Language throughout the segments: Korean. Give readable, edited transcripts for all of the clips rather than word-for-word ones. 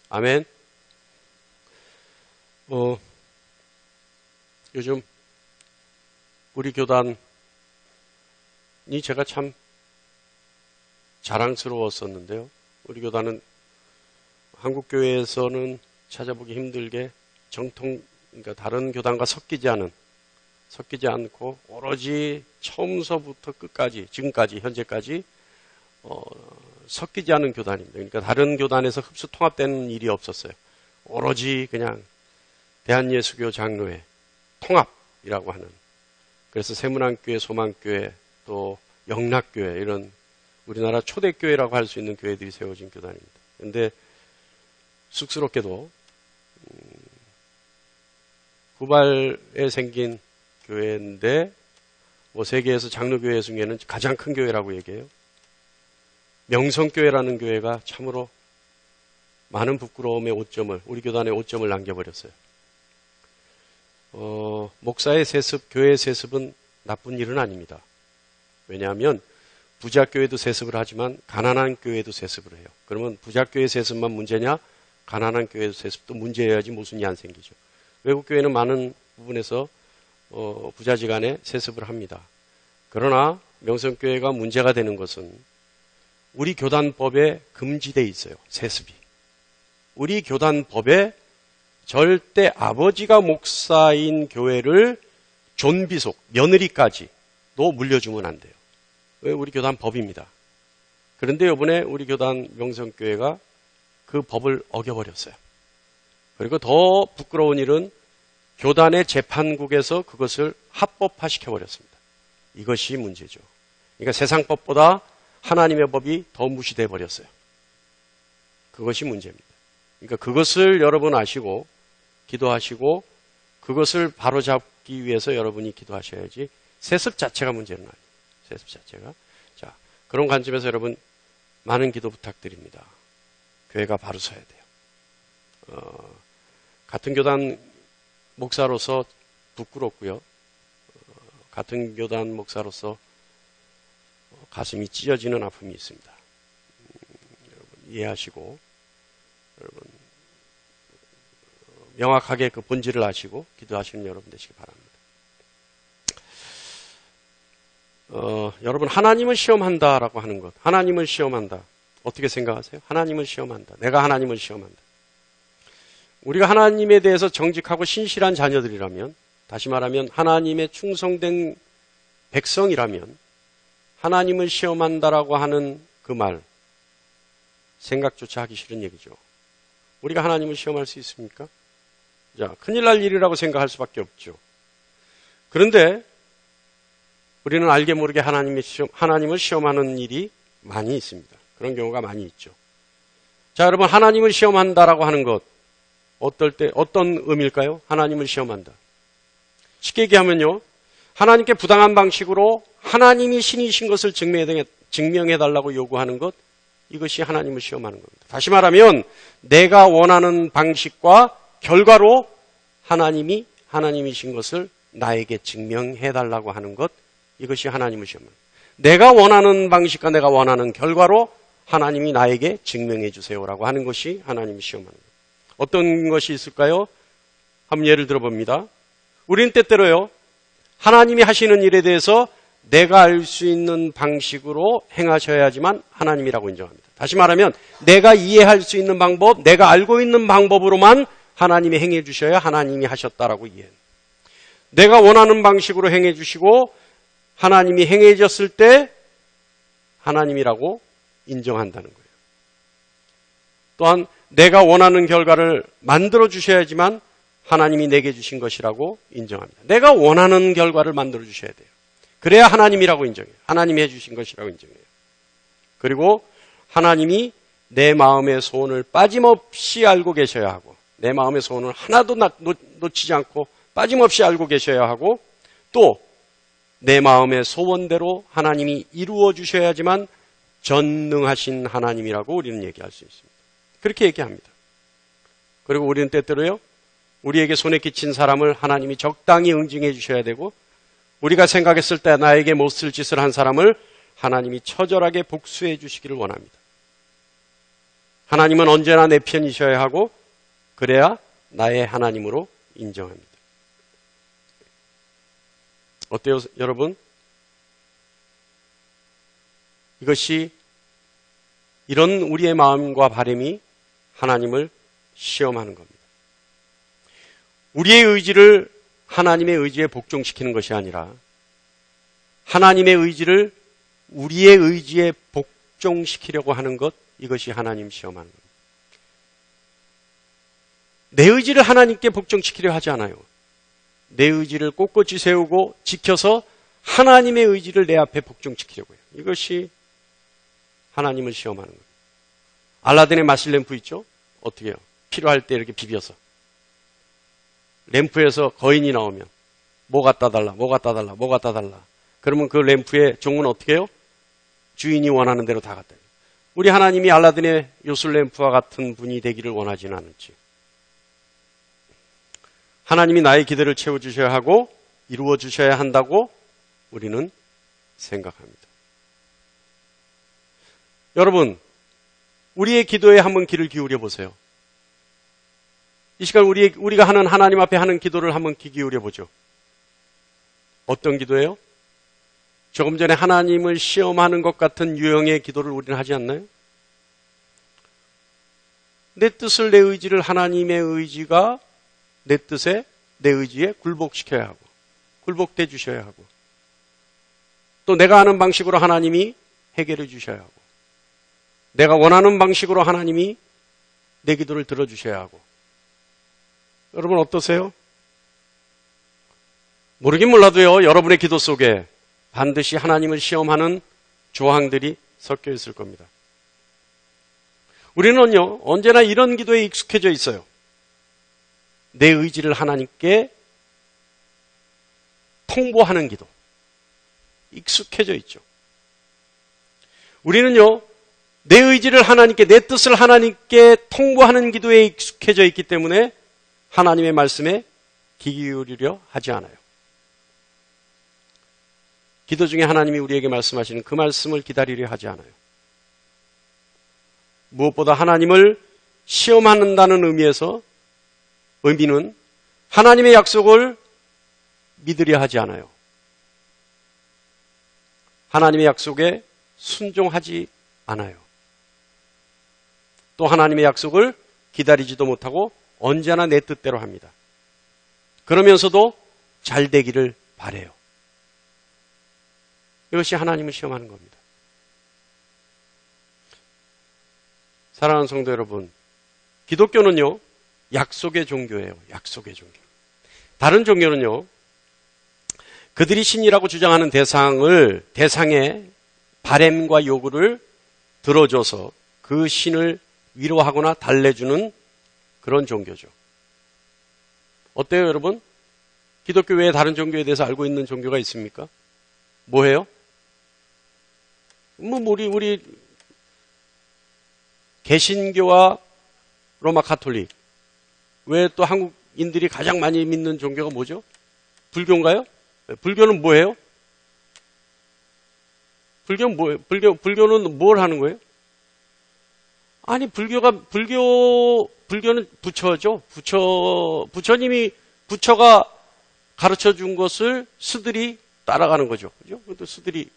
아멘. 요즘 우리 교단이 제가 참 자랑스러웠었는데요. 우리 교단은 한국 교회에서는 찾아보기 힘들게 그러니까 다른 교단과 섞이지 않고 오로지 처음서부터 끝까지 지금까지 현재까지 섞이지 않은 교단입니다. 그러니까 다른 교단에서 흡수 통합되는 일이 없었어요. 오로지 그냥 대한예수교 장로회 통합이라고 하는. 그래서 세문안교회, 소망교회, 또 영락교회 이런 우리나라 초대교회라고 할 수 있는 교회들이 세워진 교단입니다. 그런데 쑥스럽게도 후발에 생긴 교회인데 세계에서 장로교회 중에는 가장 큰 교회라고 얘기해요. 명성교회라는 교회가 참으로 많은 부끄러움의 오점을 우리 교단의 오점을 남겨버렸어요. 목사의 세습, 교회의 세습은 나쁜 일은 아닙니다. 왜냐하면 부자교회도 세습을 하지만 가난한 교회도 세습을 해요. 그러면 부자교회 세습만 문제냐? 가난한 교회 세습도 문제여야지 무슨 이 안 생기죠. 외국교회는 많은 부분에서 부자지간에 세습을 합니다. 그러나 명성교회가 문제가 되는 것은 우리 교단법에 금지되어 있어요. 세습이. 우리 교단법에 절대 아버지가 목사인 교회를 존비속, 며느리까지도 물려주면 안 돼요. 왜? 우리 교단 법입니다. 그런데 이번에 우리 교단 명성교회가 그 법을 어겨버렸어요. 그리고 더 부끄러운 일은 교단의 재판국에서 그것을 합법화시켜버렸습니다. 이것이 문제죠. 그러니까 세상 법보다 하나님의 법이 더 무시돼 버렸어요. 그것이 문제입니다. 그러니까 그것을 여러분 아시고 기도하시고 그것을 바로잡기 위해서 여러분이 기도하셔야지 세습 자체가 문제는 아니에요. 세습 자체가. 자, 그런 관점에서 여러분 많은 기도 부탁드립니다. 교회가 바로 서야 돼요. 같은 교단 목사로서 부끄럽고요. 같은 교단 목사로서 가슴이 찢어지는 아픔이 있습니다. 여러분 이해하시고 여러분 명확하게 그 본질을 아시고 기도하시는 여러분 되시기 바랍니다. 여러분 하나님을 시험한다라고 하는 것, 하나님을 시험한다. 어떻게 생각하세요? 하나님을 시험한다. 내가 하나님을 시험한다. 우리가 하나님에 대해서 정직하고 신실한 자녀들이라면, 다시 말하면 하나님의 충성된 백성이라면 하나님을 시험한다라고 하는 그 말, 생각조차 하기 싫은 얘기죠. 우리가 하나님을 시험할 수 있습니까? 자, 큰일 날 일이라고 생각할 수밖에 없죠. 그런데 우리는 알게 모르게 하나님을 시험하는 일이 많이 있습니다. 그런 경우가 많이 있죠. 자, 여러분 하나님을 시험한다라고 하는 것 어떤 의미일까요? 하나님을 시험한다. 쉽게 얘기하면요. 하나님께 부당한 방식으로 하나님이 신이신 것을 증명해달라고 요구하는 것, 이것이 하나님을 시험하는 겁니다. 다시 말하면 내가 원하는 방식과 결과로 하나님이신 것을 나에게 증명해달라고 하는 것, 이것이 하나님을 시험하는 겁니다. 내가 원하는 방식과 내가 원하는 결과로 하나님이 나에게 증명해 주세요라고 하는 것이 하나님을 시험하는 겁니다. 어떤 것이 있을까요? 한번 예를 들어봅니다. 우리는 때때로요, 하나님이 하시는 일에 대해서 내가 알 수 있는 방식으로 행하셔야지만 하나님이라고 인정합니다. 다시 말하면 내가 이해할 수 있는 방법, 내가 알고 있는 방법으로만 하나님이 행해 주셔야 하나님이 하셨다라고 이해해요. 내가 원하는 방식으로 행해 주시고 하나님이 행해 줬을 때 하나님이라고 인정한다는 거예요. 또한 내가 원하는 결과를 만들어 주셔야지만 하나님이 내게 주신 것이라고 인정합니다. 내가 원하는 결과를 만들어 주셔야 돼요. 그래야 하나님이라고 인정해요. 하나님이 해주신 것이라고 인정해요. 그리고 하나님이 내 마음의 소원을 빠짐없이 알고 계셔야 하고, 내 마음의 소원을 하나도 놓치지 않고 빠짐없이 알고 계셔야 하고, 또 내 마음의 소원대로 하나님이 이루어 주셔야지만 전능하신 하나님이라고 우리는 얘기할 수 있습니다. 그렇게 얘기합니다. 그리고 우리는 때때로요, 우리에게 손에 끼친 사람을 하나님이 적당히 응징해 주셔야 되고, 우리가 생각했을 때 나에게 못쓸 짓을 한 사람을 하나님이 처절하게 복수해 주시기를 원합니다. 하나님은 언제나 내 편이셔야 하고 그래야 나의 하나님으로 인정합니다. 어때요, 여러분? 이것이 이런 우리의 마음과 바람이 하나님을 시험하는 겁니다. 우리의 의지를 하나님의 의지에 복종시키는 것이 아니라 하나님의 의지를 우리의 의지에 복종시키려고 하는 것, 이것이 하나님 시험하는 겁니다. 내 의지를 하나님께 복종시키려 하지 않아요. 내 의지를 꼿꼿이 세우고 지켜서 하나님의 의지를 내 앞에 복종시키려고 해요. 이것이 하나님을 시험하는 거예요. 알라딘의 마실 램프 있죠? 어떻게 해요? 필요할 때 이렇게 비벼서. 램프에서 거인이 나오면 뭐 갖다 달라, 뭐 갖다 달라, 뭐 갖다 달라. 그러면 그 램프의 종은 어떻게 해요? 주인이 원하는 대로 다 갖다 해요. 우리 하나님이 알라딘의 요술 램프와 같은 분이 되기를 원하지는 않을지. 하나님이 나의 기대를 채워주셔야 하고 이루어 주셔야 한다고 우리는 생각합니다. 여러분, 우리의 기도에 한번 귀를 기울여 보세요. 이 시간 우리가 하는 하나님 앞에 하는 기도를 한번 귀 기울여 보죠. 어떤 기도예요? 조금 전에 하나님을 시험하는 것 같은 유형의 기도를 우리는 하지 않나요? 내 뜻을, 내 의지를 하나님의 의지가 내 뜻에, 내 의지에 굴복시켜야 하고, 굴복돼 주셔야 하고, 또 내가 하는 방식으로 하나님이 해결해 주셔야 하고, 내가 원하는 방식으로 하나님이 내 기도를 들어주셔야 하고. 여러분 어떠세요? 모르긴 몰라도요, 여러분의 기도 속에 반드시 하나님을 시험하는 조항들이 섞여 있을 겁니다. 우리는요, 언제나 이런 기도에 익숙해져 있어요. 내 의지를 하나님께 통보하는 기도. 익숙해져 있죠. 우리는요, 내 의지를 하나님께, 내 뜻을 하나님께 통보하는 기도에 익숙해져 있기 때문에 하나님의 말씀에 귀 기울이려 하지 않아요. 기도 중에 하나님이 우리에게 말씀하시는 그 말씀을 기다리려 하지 않아요. 무엇보다 하나님을 시험한다는 의미는 하나님의 약속을 믿으려 하지 않아요. 하나님의 약속에 순종하지 않아요. 또 하나님의 약속을 기다리지도 못하고 언제나 내 뜻대로 합니다. 그러면서도 잘 되기를 바라요. 이것이 하나님을 시험하는 겁니다. 사랑하는 성도 여러분, 기독교는요, 약속의 종교예요. 약속의 종교. 다른 종교는요, 그들이 신이라고 주장하는 대상의 바램과 요구를 들어줘서 그 신을 위로하거나 달래주는 그런 종교죠. 어때요, 여러분? 기독교 외에 다른 종교에 대해서 알고 있는 종교가 있습니까? 뭐예요? 우리 개신교와 로마 카톨릭. 왜 또 한국인들이 가장 많이 믿는 종교가 뭐죠? 불교인가요? 불교는 뭐예요? 불교는 뭐예요? 불교는 뭘 하는 거예요? 아니, 불교는 부처죠. 부처님이, 부처가 가르쳐 준 것을 스들이 따라가는 거죠. 그죠? 그것도 스들이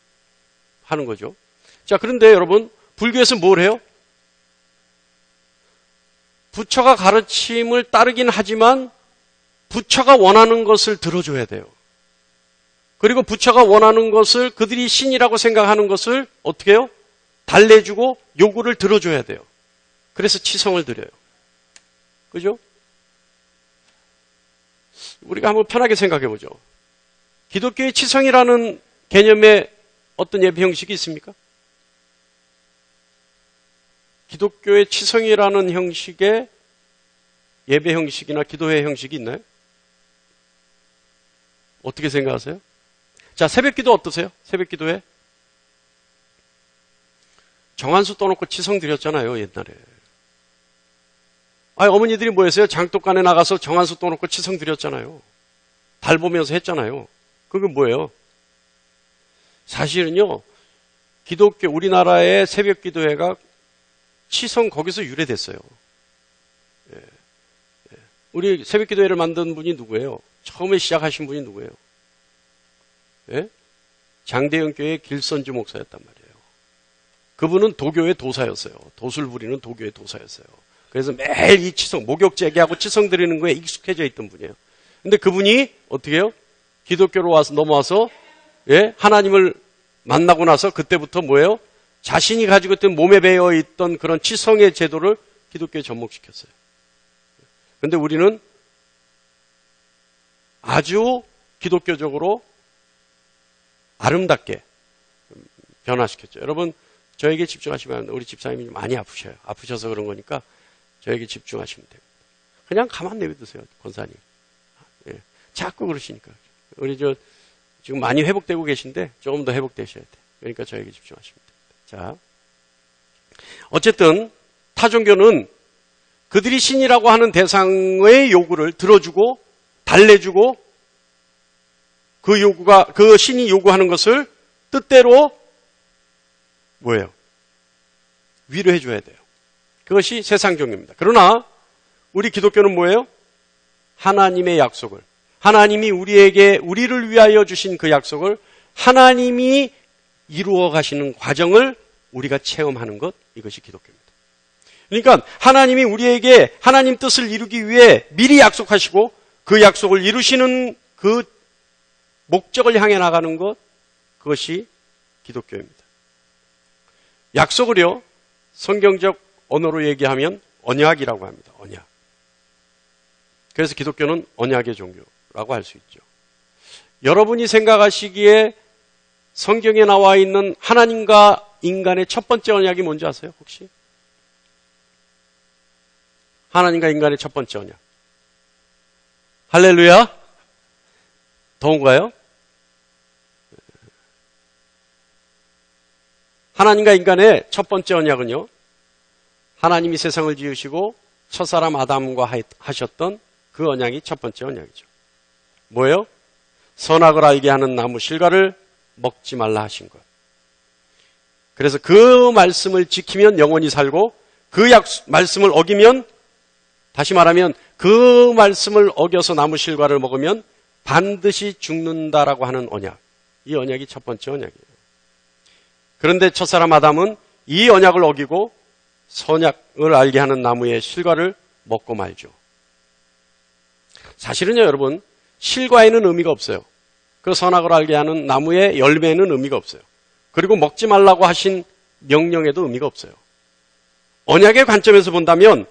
하는 거죠. 자, 그런데 여러분, 불교에서 뭘 해요? 부처가 가르침을 따르긴 하지만 부처가 원하는 것을 들어줘야 돼요. 그리고 부처가 원하는 것을, 그들이 신이라고 생각하는 것을 어떻게 해요? 달래주고 요구를 들어줘야 돼요. 그래서 치성을 드려요. 그죠? 우리가 한번 편하게 생각해 보죠. 기독교의 치성이라는 개념에 어떤 예배 형식이 있습니까? 기독교의 치성이라는 형식의 예배 형식이나 기도회 형식이 있나요? 어떻게 생각하세요? 자, 새벽기도 어떠세요? 새벽기도회? 정한수 떠놓고 치성 드렸잖아요, 옛날에. 어머니들이 뭐 했어요? 장독간에 나가서 정한수 떠놓고 치성 드렸잖아요. 달 보면서 했잖아요. 그게 뭐예요? 사실은요, 우리나라의 새벽기도회가 치성 거기서 유래됐어요. 우리 새벽기도회를 만든 분이 누구예요? 처음에 시작하신 분이 누구예요? 예? 장대영 교회 길선주 목사였단 말이에요. 그분은 도교의 도사였어요. 도술 부리는 도교의 도사였어요. 그래서 매일 이 치성, 목욕 제기하고 치성 드리는 거에 익숙해져 있던 분이에요. 근데 그분이 어떻게 해요? 기독교로 넘어와서, 예? 하나님을 만나고 나서 그때부터 뭐예요? 자신이 가지고 있던 몸에 배어 있던 그런 치성의 제도를 기독교에 접목시켰어요. 그런데 우리는 아주 기독교적으로 아름답게 변화시켰죠. 여러분, 저에게 집중하시면 우리 집사님이 많이 아프셔요. 아프셔서 그런 거니까 저에게 집중하시면 됩니다. 그냥 가만 내비두세요, 권사님. 예, 자꾸 그러시니까. 우리 지금 많이 회복되고 계신데 조금 더 회복되셔야 돼요. 그러니까 저에게 집중하시면 됩니다. 자, 어쨌든 타종교는 그들이 신이라고 하는 대상의 요구를 들어주고 달래주고 그 신이 요구하는 것을 뜻대로 뭐예요? 위로해 줘야 돼요. 그것이 세상 종교입니다. 그러나 우리 기독교는 뭐예요? 하나님의 약속을, 하나님이 우리를 위하여 주신 그 약속을 하나님이 이루어 가시는 과정을 우리가 체험하는 것, 이것이 기독교입니다. 그러니까 하나님이 우리에게 하나님 뜻을 이루기 위해 미리 약속하시고 그 약속을 이루시는 그 목적을 향해 나가는 것, 그것이 기독교입니다. 약속을요, 성경적 언어로 얘기하면 언약이라고 합니다. 언약. 그래서 기독교는 언약의 종교라고 할 수 있죠. 여러분이 생각하시기에 성경에 나와 있는 하나님과 인간의 첫 번째 언약이 뭔지 아세요? 혹시? 하나님과 인간의 첫 번째 언약. 할렐루야? 더운가요? 하나님과 인간의 첫 번째 언약은요, 하나님이 세상을 지으시고 첫사람 아담과 하셨던 그 언약이 첫 번째 언약이죠. 뭐예요? 선악을 알게 하는 나무 실과를 먹지 말라 하신 것. 그래서 그 말씀을 지키면 영원히 살고 그 말씀을 어기면, 다시 말하면 그 말씀을 어겨서 나무 실과를 먹으면 반드시 죽는다라고 하는 언약. 이 언약이 첫 번째 언약이에요. 그런데 첫사람 아담은 이 언약을 어기고 선악을 알게 하는 나무의 실과를 먹고 말죠. 사실은요, 여러분, 실과에는 의미가 없어요. 그 선악을 알게 하는 나무의 열매에는 의미가 없어요. 그리고 먹지 말라고 하신 명령에도 의미가 없어요. 언약의 관점에서 본다면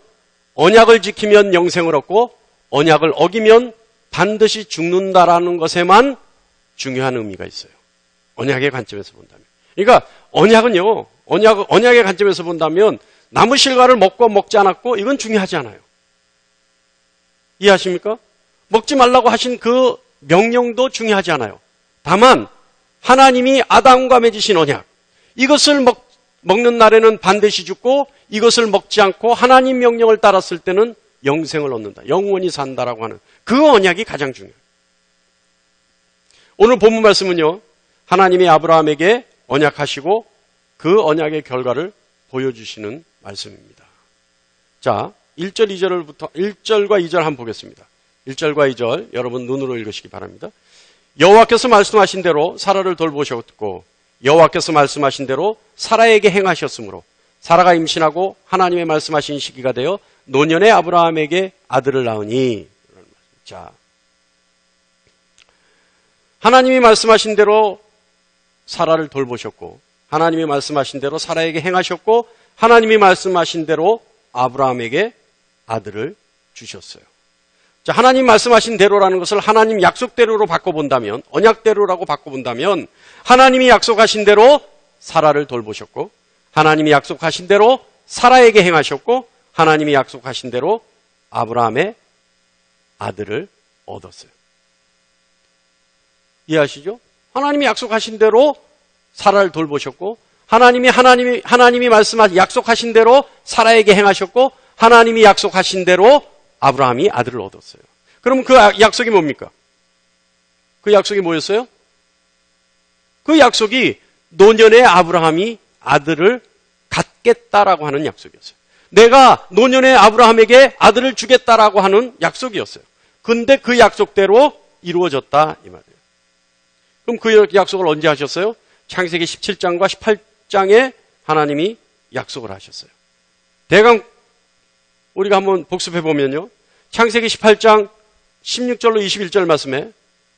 언약을 지키면 영생을 얻고 언약을 어기면 반드시 죽는다라는 것에만 중요한 의미가 있어요. 언약의 관점에서 본다면. 그러니까 언약은요, 언약의 관점에서 본다면 나무 실과를 먹고 먹지 않았고 이건 중요하지 않아요. 이해하십니까? 먹지 말라고 하신 그 명령도 중요하지 않아요. 다만 하나님이 아담과 맺으신 언약, 이것을 먹는 날에는 반드시 죽고 이것을 먹지 않고 하나님 명령을 따랐을 때는 영생을 얻는다, 영원히 산다라고 하는 그 언약이 가장 중요해요. 오늘 본문 말씀은요, 하나님이 아브라함에게 언약하시고 그 언약의 결과를 보여주시는 말씀입니다. 자, 1절, 2절부터 1절과 2절 한번 보겠습니다. 1절과 2절 여러분 눈으로 읽으시기 바랍니다. 여호와께서 말씀하신 대로 사라를 돌보셨고 여호와께서 말씀하신 대로 사라에게 행하셨으므로 사라가 임신하고 하나님의 말씀하신 시기가 되어 노년의 아브라함에게 아들을 낳으니. 자, 하나님이 말씀하신 대로 사라를 돌보셨고 하나님이 말씀하신 대로 사라에게 행하셨고 하나님이 말씀하신 대로 아브라함에게 아들을 주셨어요. 자, 하나님 말씀하신 대로라는 것을 하나님 약속대로로 바꿔본다면, 언약대로라고 바꿔본다면 하나님이 약속하신 대로 사라를 돌보셨고 하나님이 약속하신 대로 사라에게 행하셨고 하나님이 약속하신 대로 아브라함의 아들을 얻었어요. 이해하시죠? 하나님이 약속하신 대로 사라를 돌보셨고 하나님이 말씀하신 약속하신 대로 사라에게 행하셨고 하나님이 약속하신 대로 아브라함이 아들을 얻었어요. 그럼 그 약속이 뭡니까? 그 약속이 뭐였어요? 그 약속이 노년의 아브라함이 아들을 갖겠다라고 하는 약속이었어요. 내가 노년의 아브라함에게 아들을 주겠다라고 하는 약속이었어요. 근데 그 약속대로 이루어졌다 이 말이에요. 그럼 그 약속을 언제 하셨어요? 창세기 17장과 18장에 하나님이 약속을 하셨어요. 대강 우리가 한번 복습해 보면요. 창세기 18장 16절로 21절 말씀에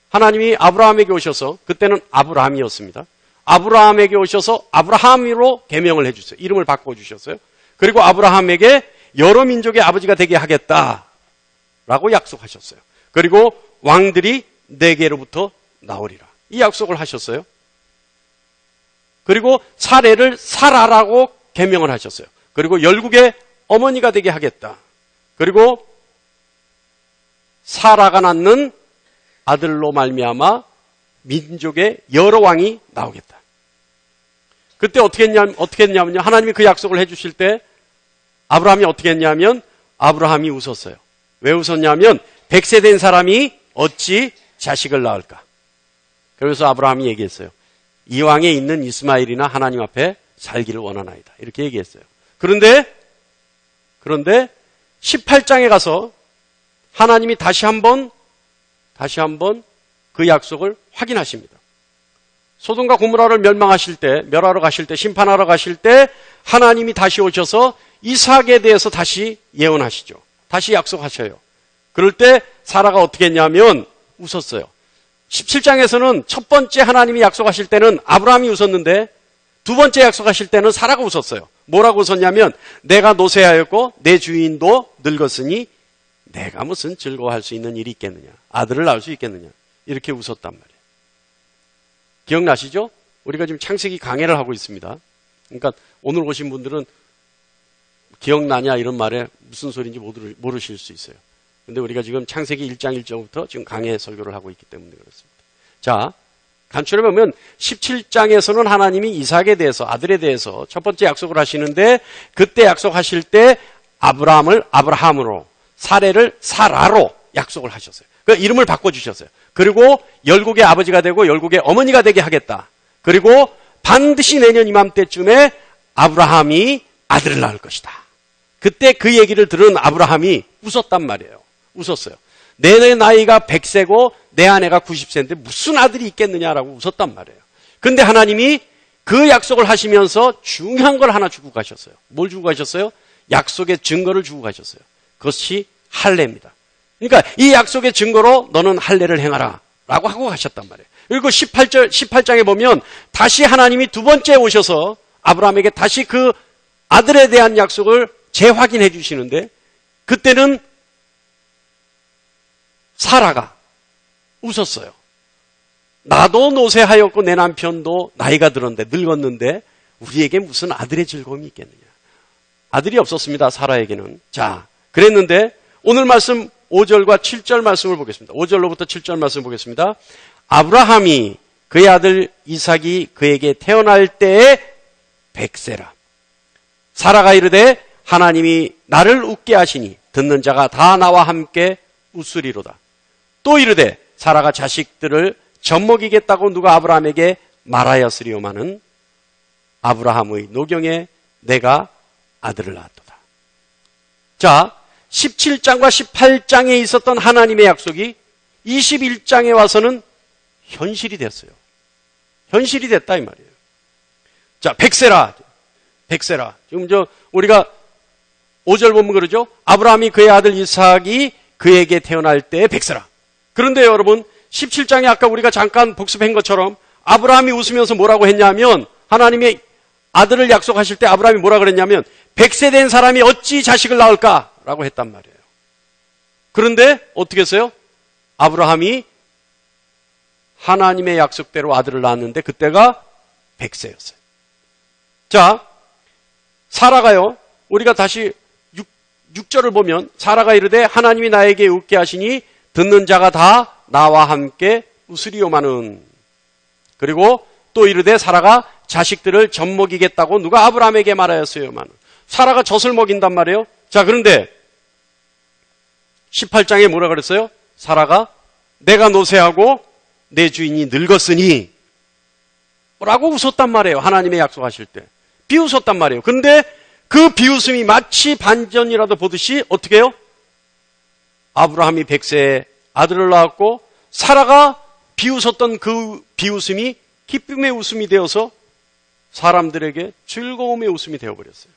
하나님이 아브라함에게 오셔서, 그때는 아브라함이었습니다. 아브라함에게 오셔서 아브라함으로 계명을 해주세요. 이름을 바꿔주셨어요. 그리고 아브라함에게 여러 민족의 아버지가 되게 하겠다라고 약속하셨어요. 그리고 왕들이 내게로부터 나오리라. 이 약속을 하셨어요. 그리고 사례를 사라라고 계명을 하셨어요. 그리고 열국의 어머니가 되게 하겠다. 그리고 사라가 낳는 아들로 말미암아 민족의 여러 왕이 나오겠다. 그때 어떻게 했냐면요. 하나님이 그 약속을 해주실 때 아브라함이 어떻게 했냐면 아브라함이 웃었어요. 왜 웃었냐면 100세 된 사람이 어찌 자식을 낳을까. 그래서 아브라함이 얘기했어요. 이왕에 있는 이스마엘이나 하나님 앞에 살기를 원하나이다. 이렇게 얘기했어요. 그런데 18장에 가서 하나님이 다시 한번 그 약속을 확인하십니다. 소돔과 고모라를 멸하러 가실 때, 심판하러 가실 때 하나님이 다시 오셔서 이삭에 대해서 다시 예언하시죠. 다시 약속하셔요. 그럴 때 사라가 어떻게 했냐면 웃었어요. 17장에서는 첫 번째 하나님이 약속하실 때는 아브라함이 웃었는데 두 번째 약속하실 때는 사라가 웃었어요. 뭐라고 웃었냐면 내가 노쇠하였고 내 주인도 늙었으니 내가 무슨 즐거워할 수 있는 일이 있겠느냐. 아들을 낳을 수 있겠느냐. 이렇게 웃었단 말이에요. 기억나시죠? 우리가 지금 창세기 강해를 하고 있습니다. 그러니까 오늘 오신 분들은 기억나냐 이런 말에 무슨 소리인지 모르실 수 있어요. 근데 우리가 지금 창세기 1장 1절부터 지금 강해 설교를 하고 있기 때문에 그렇습니다. 자, 간추려 보면 17장에서는 하나님이 이삭에 대해서, 아들에 대해서 첫 번째 약속을 하시는데 그때 약속하실 때 아브라함을 아브라함으로, 사례를 사라로 약속을 하셨어요. 그 이름을 바꿔주셨어요. 그리고 열국의 아버지가 되고 열국의 어머니가 되게 하겠다. 그리고 반드시 내년 이맘때쯤에 아브라함이 아들을 낳을 것이다. 그때 그 얘기를 들은 아브라함이 웃었단 말이에요. 웃었어요. 내 나이가 100세고 내 아내가 90세인데 무슨 아들이 있겠느냐라고 웃었단 말이에요. 근데 하나님이 그 약속을 하시면서 중요한 걸 하나 주고 가셨어요. 뭘 주고 가셨어요? 약속의 증거를 주고 가셨어요. 그것이 할례입니다. 그러니까 이 약속의 증거로 너는 할례를 행하라 라고 하고 가셨단 말이에요. 그리고 18장에 보면 다시 하나님이 두 번째 오셔서 아브라함에게 다시 그 아들에 대한 약속을 재확인해 주시는데 그때는 사라가 웃었어요. 나도 노쇠하였고 내 남편도 나이가 들었는데 늙었는데 우리에게 무슨 아들의 즐거움이 있겠느냐. 아들이 없었습니다. 사라에게는. 자, 그랬는데 오늘 말씀 5절과 7절 말씀을 보겠습니다. 5절로부터 7절 말씀 보겠습니다. 아브라함이 그의 아들 이삭이 그에게 태어날 때에 100세라. 사라가 이르되 하나님이 나를 웃게 하시니 듣는 자가 다 나와 함께 웃으리로다. 또 이르되 사라가 자식들을 젖먹이겠다고 누가 아브라함에게 말하였으리오마는 아브라함의 노경에 내가 아들을 낳았도다. 자, 17장과 18장에 있었던 하나님의 약속이 21장에 와서는 현실이 됐어요. 현실이 됐다 이 말이에요. 자, 100세라. 지금 우리가 5절 보면 그러죠. 아브라함이 그의 아들 이삭이 그에게 태어날 때에 100세라. 그런데 여러분 17장에 아까 우리가 잠깐 복습한 것처럼 아브라함이 웃으면서 뭐라고 했냐면 하나님의 아들을 약속하실 때 아브라함이 뭐라 그랬냐면 100세 된 사람이 어찌 자식을 낳을까라고 했단 말이에요. 그런데 어떻게 했어요? 아브라함이 하나님의 약속대로 아들을 낳았는데 그때가 100세였어요. 자, 사라가요. 우리가 다시 6절을 보면 사라가 이르되 하나님이 나에게 웃게 하시니 듣는 자가 다 나와 함께 웃으리오마는. 그리고 또 이르되 사라가 자식들을 젖먹이겠다고 누가 아브라함에게 말하였어요마는. 사라가 젖을 먹인단 말이에요. 자, 그런데 18장에 뭐라 그랬어요? 사라가 내가 노쇠하고 내 주인이 늙었으니 라고 웃었단 말이에요. 하나님의 약속하실 때. 비웃었단 말이에요. 그런데 그 비웃음이 마치 반전이라도 보듯이 어떻게 해요? 아브라함이 100세에 아들을 낳았고 사라가 비웃었던 그 비웃음이 기쁨의 웃음이 되어서 사람들에게 즐거움의 웃음이 되어버렸어요.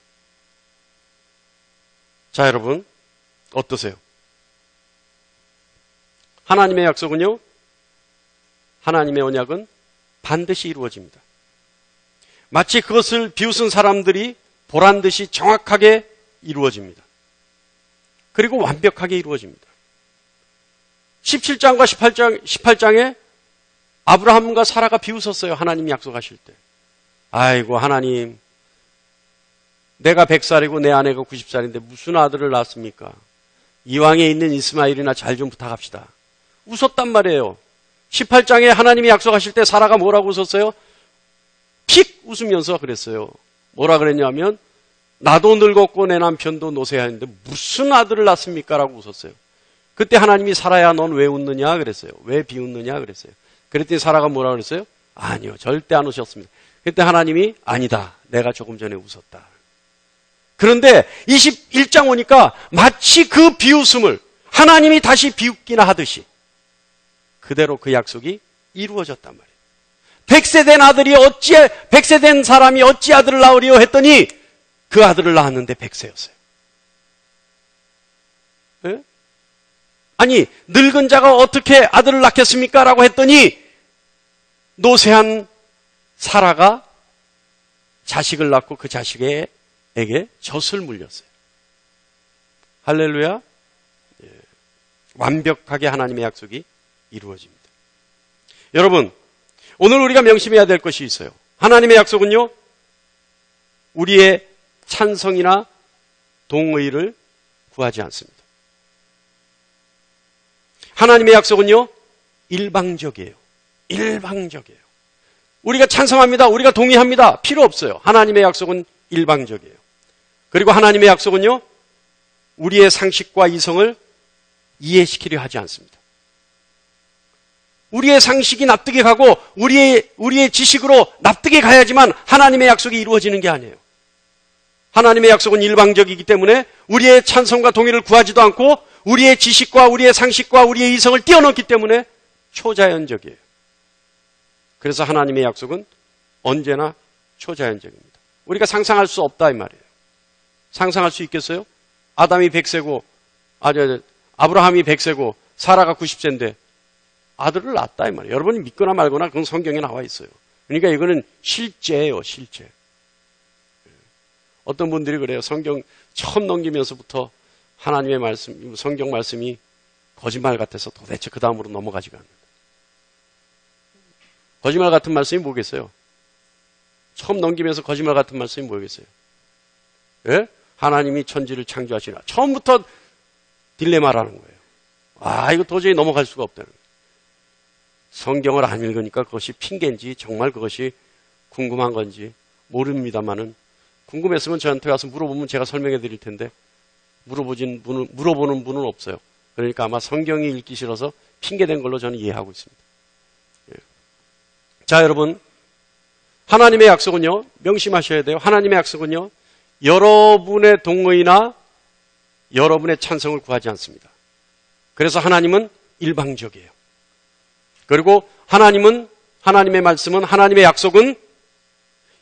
자, 여러분 어떠세요? 하나님의 약속은요, 하나님의 언약은 반드시 이루어집니다. 마치 그것을 비웃은 사람들이 보란 듯이 정확하게 이루어집니다. 그리고 완벽하게 이루어집니다. 17장과 18장에 아브라함과 사라가 비웃었어요. 하나님이 약속하실 때. 아이고 하나님, 내가 100살이고 내 아내가 90살인데 무슨 아들을 낳았습니까? 이왕에 있는 이스마엘이나 잘 좀 부탁합시다. 웃었단 말이에요. 18장에 하나님이 약속하실 때 사라가 뭐라고 웃었어요? 픽 웃으면서 그랬어요. 뭐라 그랬냐면 나도 늙었고 내 남편도 노쇠하는데 무슨 아들을 낳습니까? 라고 웃었어요. 그때 하나님이 사라야 넌 왜 웃느냐 그랬어요. 왜 비웃느냐 그랬어요. 그랬더니 사라가 뭐라 그랬어요? 아니요, 절대 안 웃었습니다. 그때 하나님이 아니다, 내가 조금 전에 웃었다. 그런데 21장 오니까 마치 그 비웃음을 하나님이 다시 비웃기나 하듯이 그대로 그 약속이 이루어졌단 말이에요. 100세 된 사람이 어찌 아들을 낳으리요 했더니 그 아들을 낳았는데 100세였어요. 네? 아니, 늙은 자가 어떻게 아들을 낳겠습니까? 라고 했더니 노쇠한 사라가 자식을 낳고 그 자식에게 젖을 물렸어요. 할렐루야. 예. 완벽하게 하나님의 약속이 이루어집니다. 여러분, 오늘 우리가 명심해야 될 것이 있어요. 하나님의 약속은요, 우리의 찬성이나 동의를 구하지 않습니다. 하나님의 약속은요, 일방적이에요. 일방적이에요. 우리가 찬성합니다. 우리가 동의합니다. 필요 없어요. 하나님의 약속은 일방적이에요. 그리고 하나님의 약속은요, 우리의 상식과 이성을 이해시키려 하지 않습니다. 우리의 상식이 납득이 가고 우리의 지식으로 납득이 가야지만 하나님의 약속이 이루어지는 게 아니에요. 하나님의 약속은 일방적이기 때문에 우리의 찬성과 동의를 구하지도 않고 우리의 지식과 우리의 상식과 우리의 이성을 뛰어넘기 때문에 초자연적이에요. 그래서 하나님의 약속은 언제나 초자연적입니다. 우리가 상상할 수 없다 이 말이에요. 상상할 수 있겠어요? 아담이 100세고 아브라함이 100세고 사라가 90세인데 아들을 낳았다 이 말이에요. 여러분이 믿거나 말거나 그건 성경에 나와 있어요. 그러니까 이거는 실제예요, 실제. 어떤 분들이 그래요. 성경 처음 넘기면서부터 하나님의 말씀, 성경 말씀이 거짓말 같아서 도대체 그 다음으로 넘어가지가 않는다. 거짓말 같은 말씀이 뭐겠어요? 처음 넘기면서 거짓말 같은 말씀이 뭐겠어요? 예? 하나님이 천지를 창조하시나. 처음부터 딜레마라는 거예요. 아, 이거 도저히 넘어갈 수가 없다는 거예요. 성경을 안 읽으니까 그것이 핑계인지 정말 그것이 궁금한 건지 모릅니다만은 궁금했으면 저한테 와서 물어보면 제가 설명해 드릴 텐데 물어보는 분은 없어요. 그러니까 아마 성경이 읽기 싫어서 핑계된 걸로 저는 이해하고 있습니다. 예. 자, 여러분, 하나님의 약속은요, 명심하셔야 돼요. 하나님의 약속은요, 여러분의 동의나 여러분의 찬성을 구하지 않습니다. 그래서 하나님은 일방적이에요. 그리고 하나님의 말씀은, 하나님의 약속은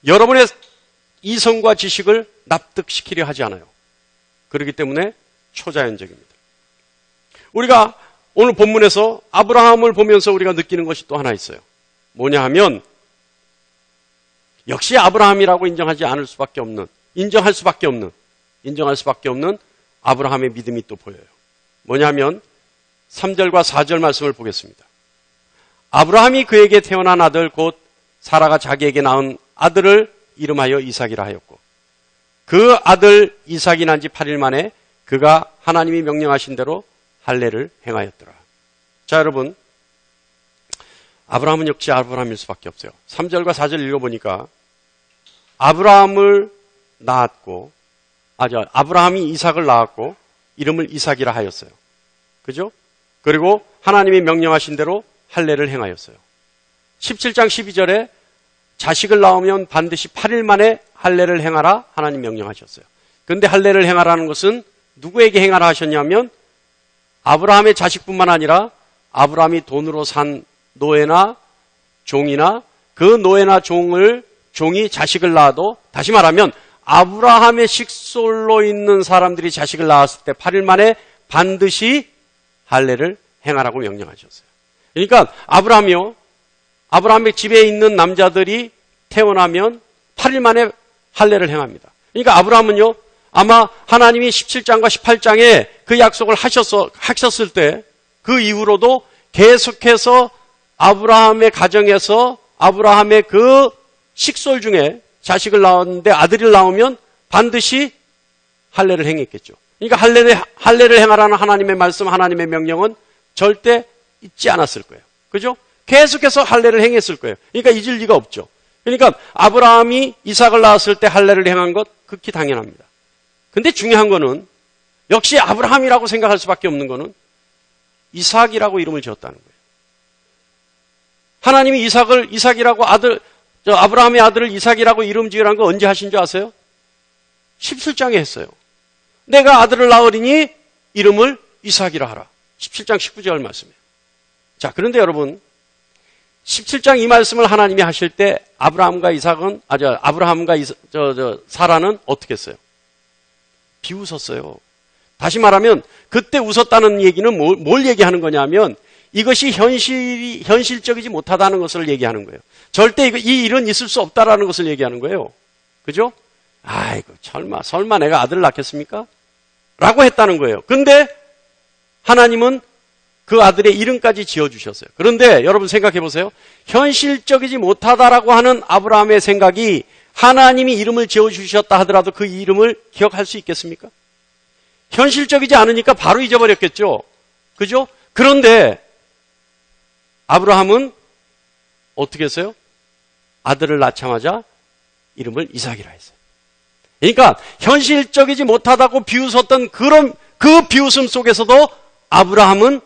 여러분의 이성과 지식을 납득시키려 하지 않아요. 그렇기 때문에 초자연적입니다. 우리가 오늘 본문에서 아브라함을 보면서 우리가 느끼는 것이 또 하나 있어요. 뭐냐 하면 역시 아브라함이라고 인정할 수밖에 없는 아브라함의 믿음이 또 보여요. 뭐냐 하면 3절과 4절 말씀을 보겠습니다. 아브라함이 그에게 태어난 아들 곧 사라가 자기에게 낳은 아들을 이름하여 이삭이라 하였고 그 아들 이삭이 난 지 8일 만에 그가 하나님이 명령하신 대로 할례를 행하였더라. 자, 여러분, 아브라함은 역시 아브라함일 수밖에 없어요. 3절과 4절 읽어보니까 아브라함이 이삭을 낳았고 이름을 이삭이라 하였어요. 그죠? 그리고 하나님이 명령하신 대로 할례를 행하였어요. 17장 12절에 자식을 낳으면 반드시 8일 만에 할례를 행하라 하나님 명령하셨어요. 그런데 할례를 행하라는 것은 누구에게 행하라 하셨냐면 아브라함의 자식뿐만 아니라 아브라함이 돈으로 산 노예나 종이나 그 노예나 종이 자식을 낳아도, 다시 말하면 아브라함의 식솔로 있는 사람들이 자식을 낳았을 때 8일 만에 반드시 할례를 행하라고 명령하셨어요. 그러니까 아브라함의 집에 있는 남자들이 태어나면 8일 만에 할례를 행합니다. 그러니까 아브라함은요, 아마 하나님이 17장과 18장에 그 약속을 하셨을 때 그 이후로도 계속해서 아브라함의 가정에서 아브라함의 그 식솔 중에 자식을 낳았는데 아들을 낳으면 반드시 할례를 행했겠죠. 그러니까 할례를 행하라는 하나님의 말씀, 하나님의 명령은 절대 잊지 않았을 거예요. 그죠? 계속해서 할례를 행했을 거예요. 그러니까 잊을 리가 없죠. 그러니까 아브라함이 이삭을 낳았을 때 할례를 행한 것 극히 당연합니다. 근데 중요한 거는 역시 아브라함이라고 생각할 수밖에 없는 거는 이삭이라고 이름을 지었다는 거예요. 하나님이 이삭이라고 아브라함의 아들을 이삭이라고 이름 지으라는 거 언제 하신 줄 아세요? 17장에 했어요. 내가 아들을 낳으리니 이름을 이삭이라 하라. 17장 19절 말씀이에요. 자, 그런데 여러분 17장 이 말씀을 하나님이 하실 때 아브라함과 사라는 어떻게 했어요? 비웃었어요. 다시 말하면 그때 웃었다는 얘기는 뭘 얘기하는 거냐면 이것이 현실적이지 못하다는 것을 얘기하는 거예요. 절대 이 일은 있을 수 없다라는 것을 얘기하는 거예요. 그죠? 아이고, 설마 내가 아들을 낳겠습니까? 라고 했다는 거예요. 근데 하나님은 그 아들의 이름까지 지어주셨어요. 그런데 여러분 생각해 보세요. 현실적이지 못하다라고 하는 아브라함의 생각이 하나님이 이름을 지어주셨다 하더라도 그 이름을 기억할 수 있겠습니까? 현실적이지 않으니까 바로 잊어버렸겠죠. 그죠? 그런데 아브라함은 어떻게 했어요? 아들을 낳자마자 이름을 이삭이라 했어요. 그러니까 현실적이지 못하다고 비웃었던 그 비웃음 속에서도 아브라함은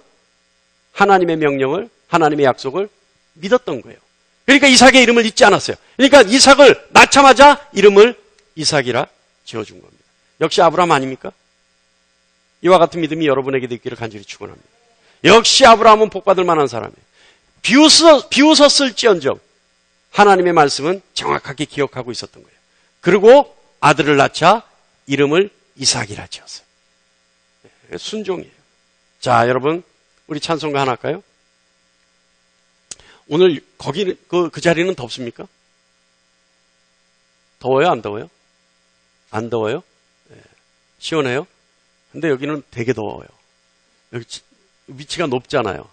하나님의 명령을, 하나님의 약속을 믿었던 거예요. 그러니까 이삭의 이름을 잊지 않았어요. 그러니까 이삭을 낳자마자 이름을 이삭이라 지어준 겁니다. 역시 아브라함 아닙니까? 이와 같은 믿음이 여러분에게도 있기를 간절히 축원합니다. 역시 아브라함은 복받을 만한 사람이에요. 비웃었을지언정 하나님의 말씀은 정확하게 기억하고 있었던 거예요. 그리고 아들을 낳자 이름을 이삭이라 지었어요. 순종이에요. 자, 여러분 우리 찬송가 하나 할까요? 오늘 거기 그 자리는 덥습니까? 더워요? 안 더워요? 안 더워요? 네. 시원해요? 근데 여기는 되게 더워요. 여기 위치가 높잖아요.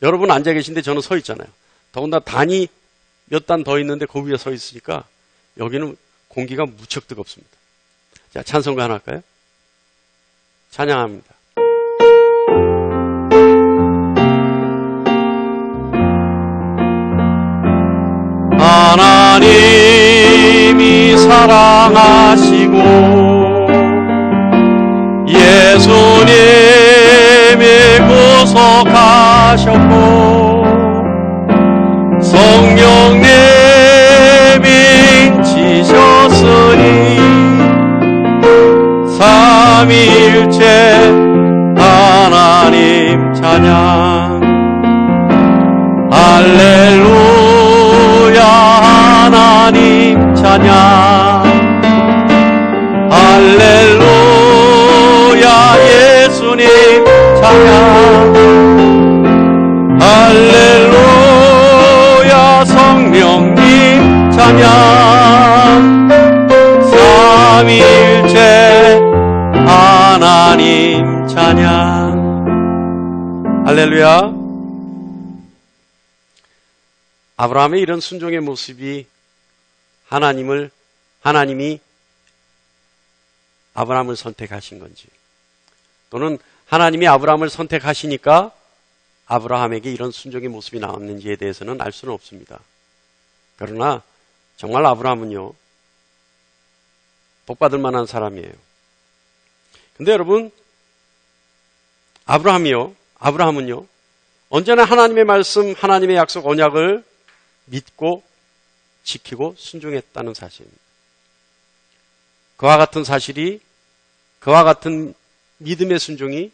여러분 앉아 계신데 저는 서 있잖아요. 더군다나 단이 몇 단 더 있는데 그 위에 서 있으니까 여기는 공기가 무척 뜨겁습니다. 자, 찬송가 하나 할까요? 찬양합니다. 하나님이 사랑하시고 예수님이 구속하셨고 성령님이 인치셨으니 삼위일체 하나님 찬양 할렐루야 하나님 찬양 할렐루야 예수님 찬양 할렐루야 성령님 찬양 삼위일체 하나님 찬양 할렐루야. 아브라함의 이런 순종의 모습이 하나님이 아브라함을 선택하신 건지 또는 하나님이 아브라함을 선택하시니까 아브라함에게 이런 순종의 모습이 나왔는지에 대해서는 알 수는 없습니다. 그러나 정말 아브라함은요 복받을 만한 사람이에요. 근데 여러분 아브라함은요 언제나 하나님의 말씀, 하나님의 약속, 언약을 믿고 지키고 순종했다는 사실입니다. 그와 같은 사실이, 그와 같은 믿음의 순종이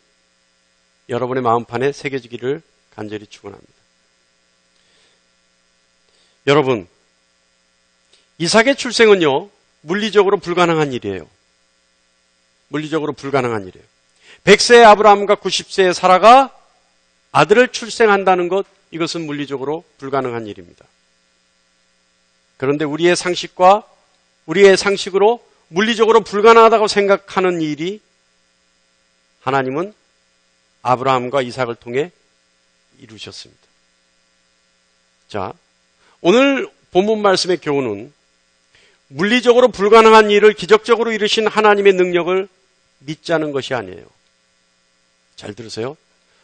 여러분의 마음판에 새겨지기를 간절히 축원합니다. 여러분, 이삭의 출생은요, 물리적으로 불가능한 일이에요. 물리적으로 불가능한 일이에요. 100세의 아브라함과 90세의 사라가 아들을 출생한다는 것, 이것은 물리적으로 불가능한 일입니다. 그런데 우리의 상식과 우리의 상식으로 물리적으로 불가능하다고 생각하는 일이 하나님은 아브라함과 이삭을 통해 이루셨습니다. 자, 오늘 본문 말씀의 교훈은 물리적으로 불가능한 일을 기적적으로 이루신 하나님의 능력을 믿자는 것이 아니에요. 잘 들으세요.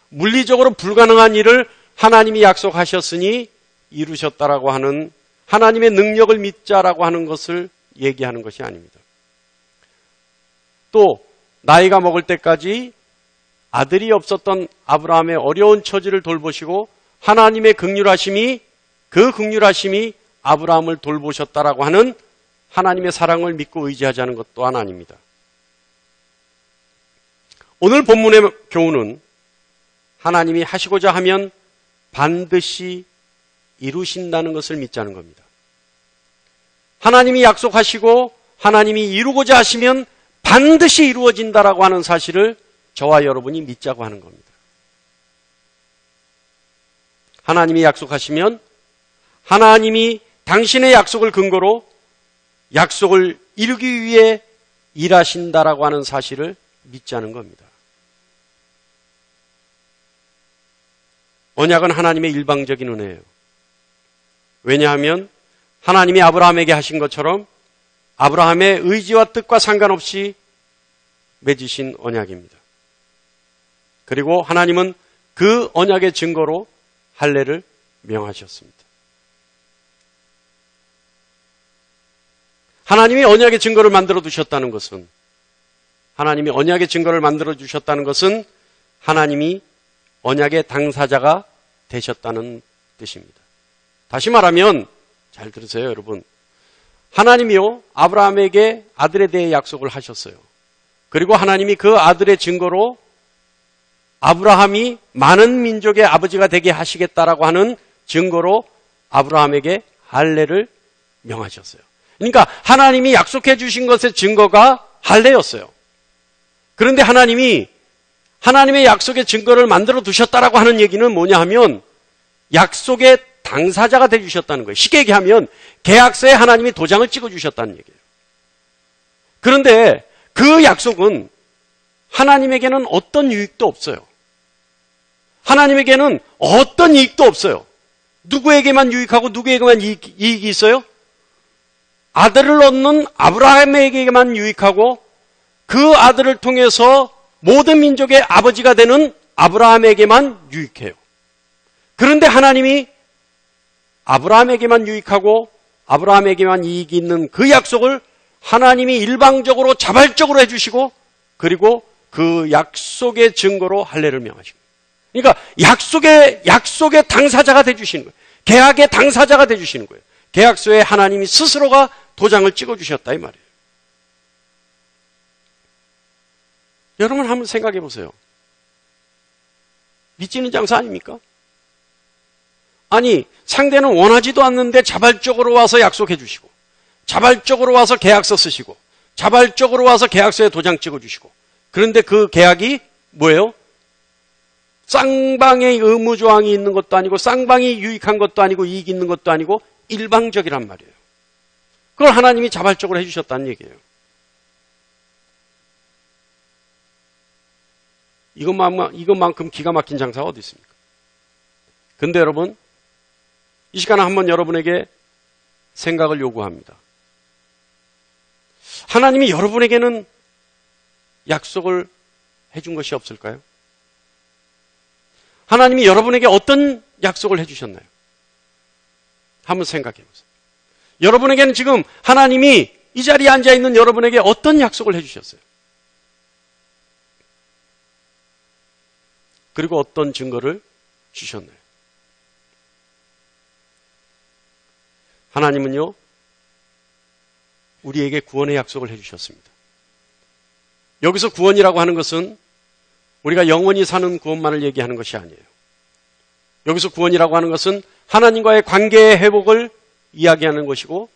물리적으로 불가능한 일을 하나님이 약속하셨으니 이루셨다라고 하는 하나님의 능력을 믿자라고 하는 것을 얘기하는 것이 아닙니다. 또 나이가 먹을 때까지 아들이 없었던 아브라함의 어려운 처지를 돌보시고 하나님의 긍휼하심이, 그 긍휼하심이 아브라함을 돌보셨다라고 하는 하나님의 사랑을 믿고 의지하자는 것 또한 아닙니다. 오늘 본문의 교훈은 하나님이 하시고자 하면 반드시 이루신다는 것을 믿자는 겁니다. 하나님이 약속하시고 하나님이 이루고자 하시면 반드시 이루어진다라고 하는 사실을 저와 여러분이 믿자고 하는 겁니다. 하나님이 약속하시면 하나님이 당신의 약속을 근거로 약속을 이루기 위해 일하신다라고 하는 사실을 믿자는 겁니다. 언약은 하나님의 일방적인 은혜예요. 왜냐하면 하나님이 아브라함에게 하신 것처럼 아브라함의 의지와 뜻과 상관없이 맺으신 언약입니다. 그리고 하나님은 그 언약의 증거로 할례를 명하셨습니다. 하나님이 언약의 증거를 만들어 두셨다는 것은, 하나님이 언약의 증거를 만들어 주셨다는 것은 하나님이 언약의 당사자가 되셨다는 뜻입니다. 다시 말하면, 잘 들으세요, 여러분. 하나님이요, 아브라함에게 아들에 대해 약속을 하셨어요. 그리고 하나님이 그 아들의 증거로 아브라함이 많은 민족의 아버지가 되게 하시겠다라고 하는 증거로 아브라함에게 할례를 명하셨어요. 그러니까 하나님이 약속해 주신 것의 증거가 할례였어요. 그런데 하나님이 하나님의 약속의 증거를 만들어 두셨다라고 하는 얘기는 뭐냐 하면 약속의 당사자가 돼 주셨다는 거예요. 쉽게 얘기하면 계약서에 하나님이 도장을 찍어 주셨다는 얘기예요. 그런데 그 약속은 하나님에게는 어떤 유익도 없어요. 하나님에게는 어떤 이익도 없어요. 누구에게만 유익하고 누구에게만 이익이 있어요? 아들을 얻는 아브라함에게만 유익하고 그 아들을 통해서 모든 민족의 아버지가 되는 아브라함에게만 유익해요. 그런데 하나님이 아브라함에게만 유익하고 아브라함에게만 이익이 있는 그 약속을 하나님이 일방적으로 자발적으로 해주시고 그리고 그 약속의 증거로 할례를 명하십니다. 그러니까 약속의 당사자가 되주시는 거예요. 계약의 당사자가 되주시는 거예요. 계약서에 하나님이 스스로가 도장을 찍어주셨다 이 말이에요. 여러분 한번 생각해 보세요. 믿지는 장사 아닙니까? 아니 상대는 원하지도 않는데 자발적으로 와서 약속해 주시고 자발적으로 와서 계약서 쓰시고 자발적으로 와서 계약서에 도장 찍어주시고 그런데 그 계약이 뭐예요? 쌍방의 의무조항이 있는 것도 아니고 쌍방이 유익한 것도 아니고 이익이 있는 것도 아니고 일방적이란 말이에요. 그걸 하나님이 자발적으로 해주셨다는 얘기예요. 이것만큼 기가 막힌 장사가 어디 있습니까? 근데 여러분 이 시간에 한번 여러분에게 생각을 요구합니다. 하나님이 여러분에게는 약속을 해준 것이 없을까요? 하나님이 여러분에게 어떤 약속을 해주셨나요? 한번 생각해 보세요. 여러분에게는 지금 하나님이 이 자리에 앉아있는 여러분에게 어떤 약속을 해주셨어요? 그리고 어떤 증거를 주셨나요? 하나님은요, 우리에게 구원의 약속을 해주셨습니다. 여기서 구원이라고 하는 것은 우리가 영원히 사는 구원만을 얘기하는 것이 아니에요. 여기서 구원이라고 하는 것은 하나님과의 관계의 회복을 이야기하는 것이고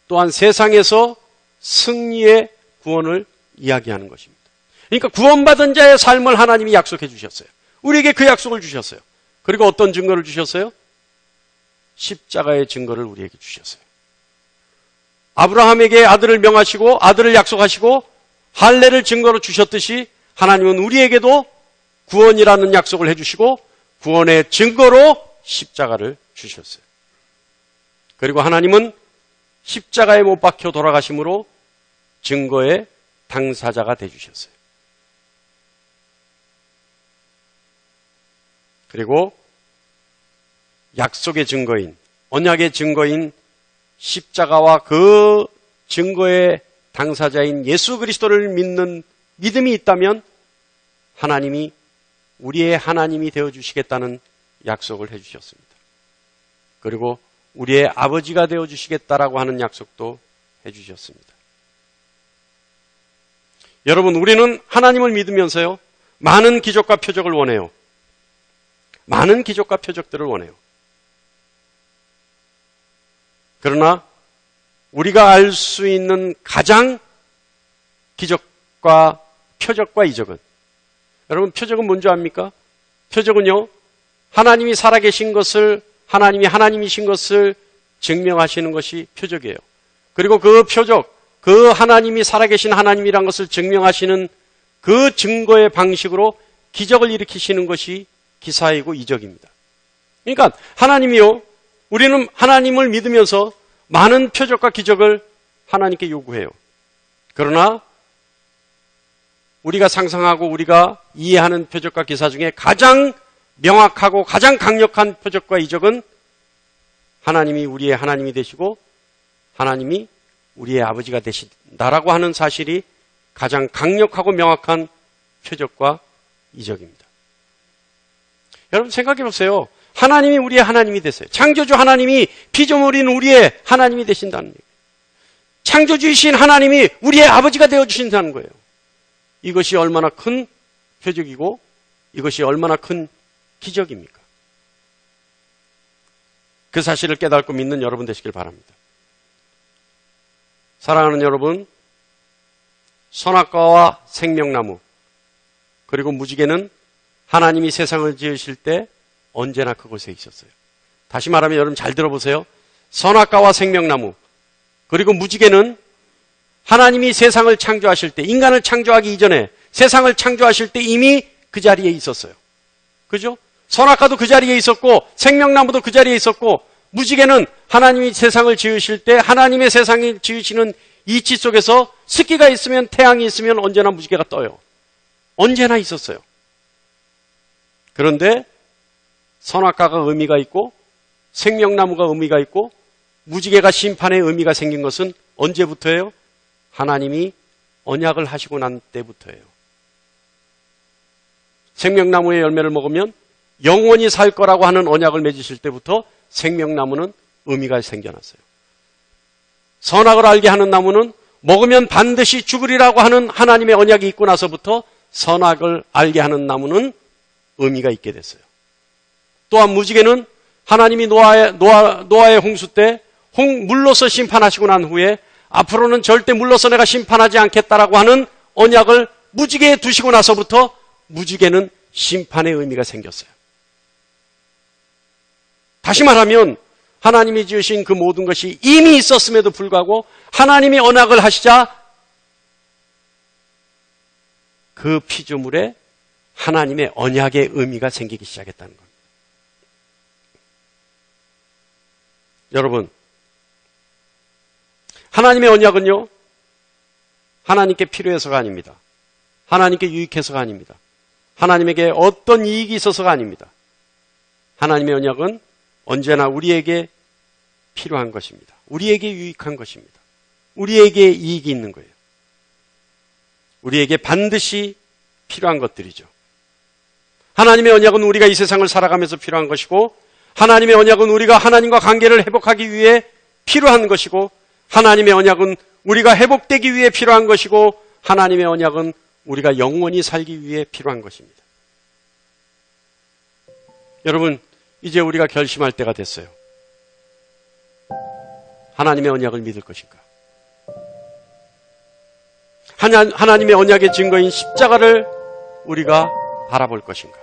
또한 세상에서 승리의 구원을 이야기하는 것입니다. 그러니까 구원받은 자의 삶을 하나님이 약속해 주셨어요. 우리에게 그 약속을 주셨어요. 그리고 어떤 증거를 주셨어요? 십자가의 증거를 우리에게 주셨어요. 아브라함에게 아들을 명하시고 아들을 약속하시고 할례를 증거로 주셨듯이 하나님은 우리에게도 구원이라는 약속을 해주시고 구원의 증거로 십자가를 주셨어요. 그리고 하나님은 십자가에 못 박혀 돌아가심으로 증거의 당사자가 되주셨어요. 그리고 약속의 증거인, 언약의 증거인 십자가와 그 증거의 당사자인 예수 그리스도를 믿는 믿음이 있다면 하나님이 우리의 하나님이 되어주시겠다는 약속을 해주셨습니다. 그리고 우리의 아버지가 되어주시겠다라고 하는 약속도 해주셨습니다. 여러분, 우리는 하나님을 믿으면서요, 많은 기적과 표적을 원해요. 많은 기적과 표적들을 원해요. 그러나 우리가 알 수 있는 가장 기적과 표적과 이적은, 여러분, 표적은 뭔지 압니까? 표적은요, 하나님이 살아계신 것을, 하나님이 하나님이신 것을 증명하시는 것이 표적이에요. 그리고 그 표적, 그 하나님이 살아계신 하나님이란 것을 증명하시는 그 증거의 방식으로 기적을 일으키시는 것이 기사이고 이적입니다. 그러니까 하나님이요, 우리는 하나님을 믿으면서 많은 표적과 기적을 하나님께 요구해요. 그러나 우리가 상상하고 우리가 이해하는 표적과 기사 중에 가장 명확하고 가장 강력한 표적과 이적은 하나님이 우리의 하나님이 되시고 하나님이 우리의 아버지가 되신다라고 하는 사실이 가장 강력하고 명확한 표적과 이적입니다. 여러분 생각해 보세요. 하나님이 우리의 하나님이 되세요. 창조주 하나님이 피조물인 우리의 하나님이 되신다는 얘기예요. 창조주이신 하나님이 우리의 아버지가 되어주신다는 거예요. 이것이 얼마나 큰 표적이고 이것이 얼마나 큰 기적입니까? 그 사실을 깨닫고 믿는 여러분 되시길 바랍니다. 사랑하는 여러분, 선악과와 생명나무 그리고 무지개는 하나님이 세상을 지으실 때 언제나 그곳에 있었어요. 다시 말하면 여러분 잘 들어보세요. 선악과와 생명나무 그리고 무지개는 하나님이 세상을 창조하실 때, 인간을 창조하기 이전에 세상을 창조하실 때 이미 그 자리에 있었어요. 그죠? 선악과도 그 자리에 있었고 생명나무도 그 자리에 있었고 무지개는 하나님이 세상을 지으실 때 하나님의 세상을 지으시는 이치 속에서 습기가 있으면 태양이 있으면 언제나 무지개가 떠요. 언제나 있었어요. 그런데 선악과가 의미가 있고 생명나무가 의미가 있고 무지개가 심판의 의미가 생긴 것은 언제부터예요? 하나님이 언약을 하시고 난 때부터예요. 생명나무의 열매를 먹으면 영원히 살 거라고 하는 언약을 맺으실 때부터 생명나무는 의미가 생겨났어요. 선악을 알게 하는 나무는 먹으면 반드시 죽으리라고 하는 하나님의 언약이 있고 나서부터 선악을 알게 하는 나무는 의미가 있게 됐어요. 또한 무지개는 하나님이 노아의 홍수 때 물로서 심판하시고 난 후에 앞으로는 절대 물로서 내가 심판하지 않겠다라고 하는 언약을 무지개에 두시고 나서부터 무지개는 심판의 의미가 생겼어요. 다시 말하면 하나님이 지으신 그 모든 것이 이미 있었음에도 불구하고 하나님이 언약을 하시자 그 피조물에 하나님의 언약의 의미가 생기기 시작했다는 겁니다. 여러분, 하나님의 언약은요, 하나님께 필요해서가 아닙니다. 하나님께 유익해서가 아닙니다. 하나님에게 어떤 이익이 있어서가 아닙니다. 하나님의 언약은 언제나 우리에게 필요한 것입니다. 우리에게 유익한 것입니다. 우리에게 이익이 있는 거예요. 우리에게 반드시 필요한 것들이죠. 하나님의 언약은 우리가 이 세상을 살아가면서 필요한 것이고 하나님의 언약은 우리가 하나님과 관계를 회복하기 위해 필요한 것이고 하나님의 언약은 우리가 회복되기 위해 필요한 것이고 하나님의 언약은 우리가 영원히 살기 위해 필요한 것입니다. 여러분, 이제 우리가 결심할 때가 됐어요. 하나님의 언약을 믿을 것인가? 하나님의 언약의 증거인 십자가를 우리가 바라볼 것인가?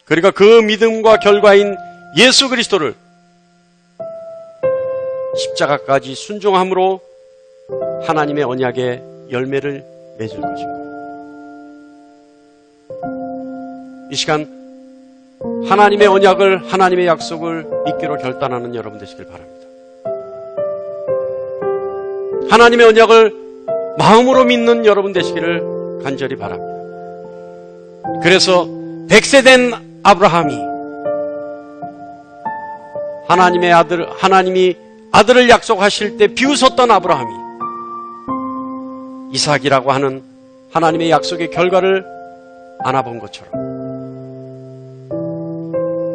그러니까 그 믿음과 결과인 예수 그리스도를 십자가까지 순종함으로 하나님의 언약의 열매를 맺을 것인가? 이 시간 하나님의 언약을, 하나님의 약속을 믿기로 결단하는 여러분 되시길 바랍니다. 하나님의 언약을 마음으로 믿는 여러분 되시기를 간절히 바랍니다. 그래서 100세 된 아브라함이 하나님이 아들을 약속하실 때 비웃었던 아브라함이 이삭이라고 하는 하나님의 약속의 결과를 안아본 것처럼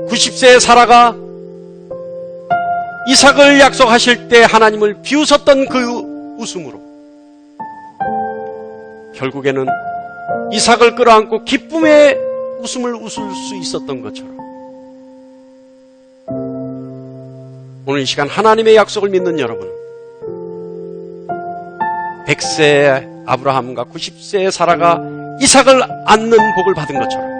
90세의 사라가 이삭을 약속하실 때 하나님을 비웃었던 그 웃음으로 결국에는 이삭을 끌어안고 기쁨의 웃음을 웃을 수 있었던 것처럼 오늘 이 시간 하나님의 약속을 믿는 여러분은 100세의 아브라함과 90세의 사라가 이삭을 안는 복을 받은 것처럼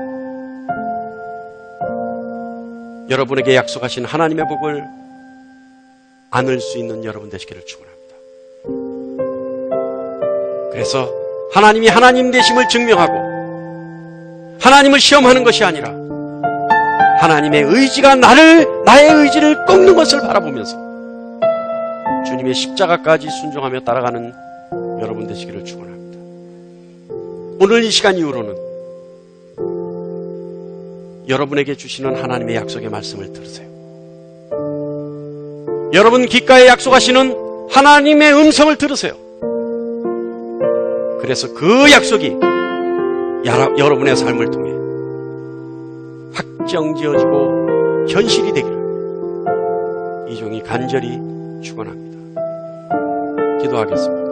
여러분에게 약속하신 하나님의 복을 안을 수 있는 여러분 되시기를 축원합니다. 그래서 하나님이 하나님 되심을 증명하고 하나님을 시험하는 것이 아니라 하나님의 의지가 나의 의지를 꺾는 것을 바라보면서 주님의 십자가까지 순종하며 따라가는 여러분 되시기를 축원합니다. 오늘 이 시간 이후로는 여러분에게 주시는 하나님의 약속의 말씀을 들으세요. 여러분 귓가에 약속하시는 하나님의 음성을 들으세요. 그래서 그 약속이 여러분의 삶을 통해 확정지어지고 현실이 되기를 이 종이 간절히 축원합니다. 기도하겠습니다.